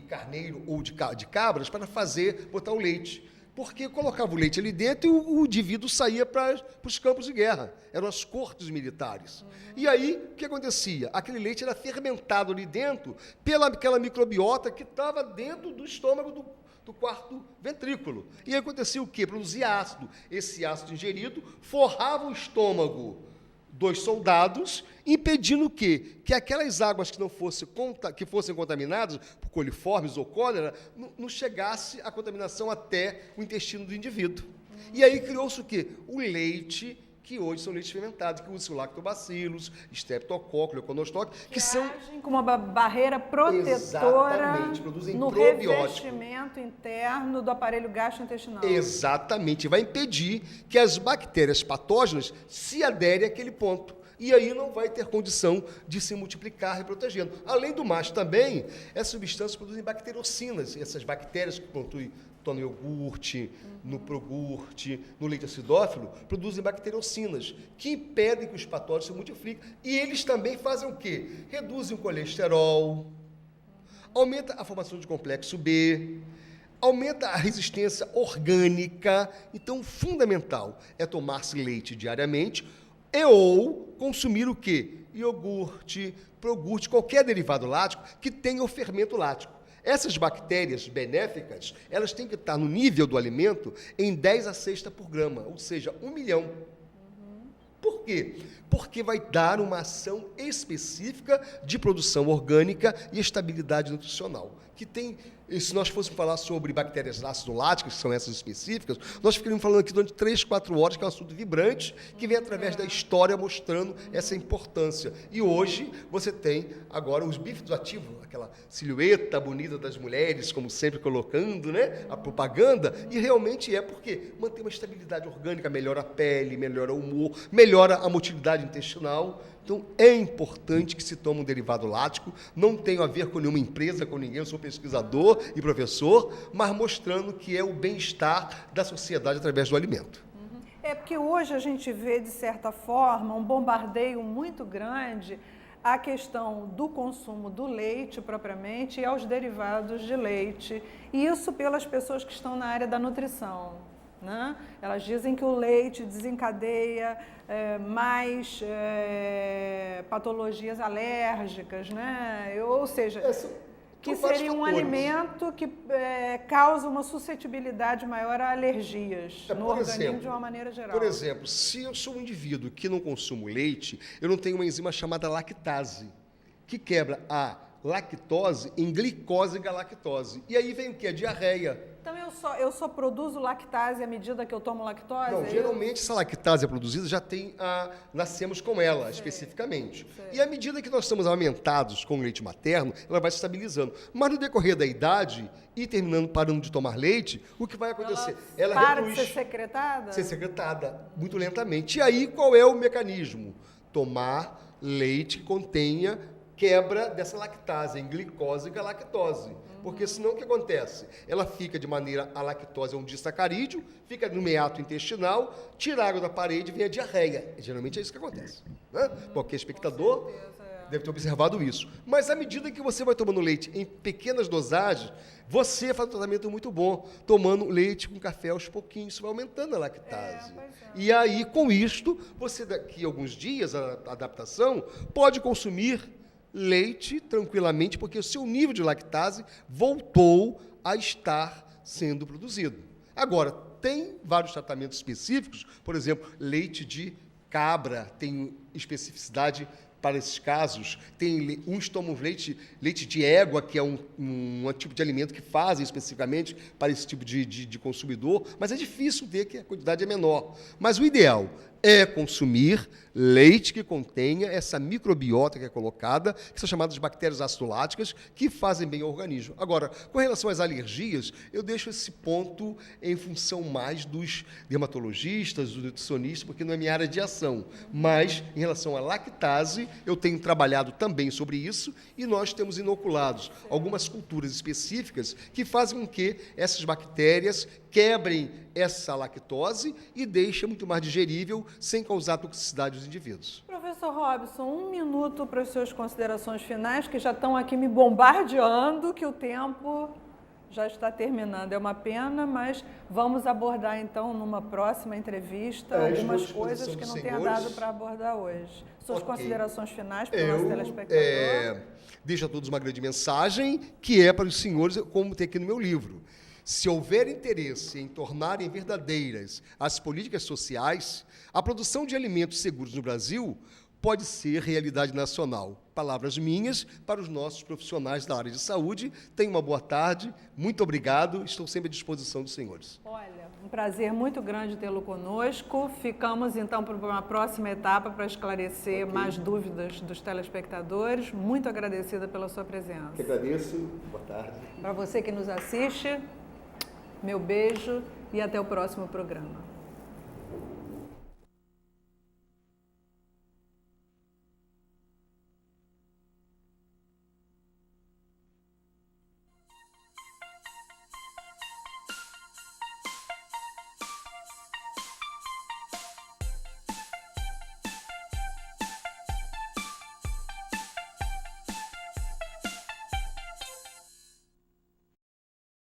carneiro ou de cabras para botar o leite. Porque colocava o leite ali dentro e o indivíduo saía para os campos de guerra. Eram as cortes militares. E aí, o que acontecia? Aquele leite era fermentado ali dentro pelaquela microbiota que estava dentro do estômago do quarto ventrículo. E aí acontecia o quê? Produzia ácido. Esse ácido ingerido forrava o estômago dos soldados, impedindo o quê? Que aquelas águas que fossem contaminadas por coliformes ou cólera, não chegasse a contaminação até o intestino do indivíduo. E aí criou-se o quê? O leite, que hoje são leites fermentados, que usam lactobacillus, streptococcus, leuconostoque, que são... agem como uma barreira protetora. Exatamente, produzem no probiótico. revestimento interno do aparelho gastrointestinal. Exatamente, vai impedir que as bactérias patógenas se aderem àquele ponto. E aí não vai ter condição de se multiplicar reprotegendo. Além do mais, também, essas substâncias produzem bactericinas. Essas bactérias que estão no iogurte, no progrurte, no leite acidófilo, produzem bactericinas, que impedem que os patógenos se multipliquem. E eles também fazem o quê? Reduzem o colesterol, aumenta a formação de complexo B, aumenta a resistência orgânica. Então, fundamental é tomar-se leite diariamente ou consumir o quê? Iogurte, progrurte, qualquer derivado lático que tenha o fermento lático. Essas bactérias benéficas, elas têm que estar no nível do alimento em 10 a 6 por grama, ou seja, 1 milhão. Por quê? Porque vai dar uma ação específica de produção orgânica e estabilidade nutricional. Que tem, se nós fôssemos falar sobre bactérias ácido-láticas, que são essas específicas, nós ficaríamos falando aqui durante 3, 4 horas, que é um assunto vibrante, que vem através da história mostrando essa importância. E hoje você tem agora os bifidus ativos, aquela silhueta bonita das mulheres, como sempre colocando, né, a propaganda, e realmente é porque mantém uma estabilidade orgânica, melhora a pele, melhora o humor, melhora a motilidade intestinal. Então, é importante que se tome um derivado lático, não tenho a ver com nenhuma empresa, com ninguém, eu sou pesquisador e professor, mas mostrando que é o bem-estar da sociedade através do alimento. É porque hoje a gente vê, de certa forma, um bombardeio muito grande à questão do consumo do leite propriamente e aos derivados de leite. E isso pelas pessoas que estão na área da nutrição, né? Elas dizem que o leite desencadeia mais patologias alérgicas, né? Ou seja, que seria um alimento que causa uma suscetibilidade maior a alergias no organismo de uma maneira geral. Por exemplo, se eu sou um indivíduo que não consumo leite, eu não tenho uma enzima chamada lactase, que quebra a lactose em glicose e galactose. E aí vem o quê? A diarreia. Então eu só produzo lactase à medida que eu tomo lactose? Não, geralmente essa lactase é produzida, nascemos com ela, especificamente. E à medida que nós estamos amamentados com leite materno, ela vai se estabilizando. Mas no decorrer da idade, e parando de tomar leite, o que vai acontecer? Ela para de ser secretada? Ser secretada, muito lentamente. E aí, qual é o mecanismo? Tomar leite que contenha quebra dessa lactase em glicose e galactose. Porque senão o que acontece? Ela fica de maneira, a lactose é um disacarídeo, fica no meato intestinal, tira a água da parede e vem a diarreia. Geralmente é isso que acontece, né? Qualquer espectador deve ter observado isso. Mas à medida que você vai tomando leite em pequenas dosagens, você faz um tratamento muito bom, tomando leite com café aos pouquinhos, isso vai aumentando a lactase. E aí, com isto, você daqui a alguns dias, a adaptação, pode consumir leite tranquilamente, porque o seu nível de lactase voltou a estar sendo produzido. Agora, tem vários tratamentos específicos, por exemplo, leite de cabra tem especificidade para esses casos. Tem uns tomam leite de égua, que é um tipo de alimento que fazem especificamente para esse tipo de consumidor, mas é difícil ver que a quantidade é menor. Mas o ideal é consumir leite que contenha essa microbiota que é colocada, que são chamadas de bactérias acidoláticas, que fazem bem ao organismo. Agora, com relação às alergias, eu deixo esse ponto em função mais dos dermatologistas, dos nutricionistas, porque não é minha área de ação. Mas, em relação à lactase, eu tenho trabalhado também sobre isso e nós temos inoculados algumas culturas específicas que fazem com que essas bactérias quebrem essa lactose e deixem muito mais digerível sem causar toxicidade aos indivíduos. Professor Robson, 1 minuto para as suas considerações finais, que já estão aqui me bombardeando, que o tempo já está terminando. É uma pena, mas vamos abordar, então, numa próxima entrevista, algumas coisas que não tenha dado para abordar hoje. Suas considerações finais para o nosso telespectador? Deixo a todos uma grande mensagem, que é para os senhores, como tem aqui no meu livro. Se houver interesse em tornarem verdadeiras as políticas sociais, a produção de alimentos seguros no Brasil pode ser realidade nacional. Palavras minhas para os nossos profissionais da área de saúde. Tenham uma boa tarde, muito obrigado, estou sempre à disposição dos senhores. Olha, um prazer muito grande tê-lo conosco. Ficamos, então, para uma próxima etapa para esclarecer mais dúvidas dos telespectadores. Muito agradecida pela sua presença. Que agradeço, boa tarde. Para você que nos assiste, meu beijo e até o próximo programa.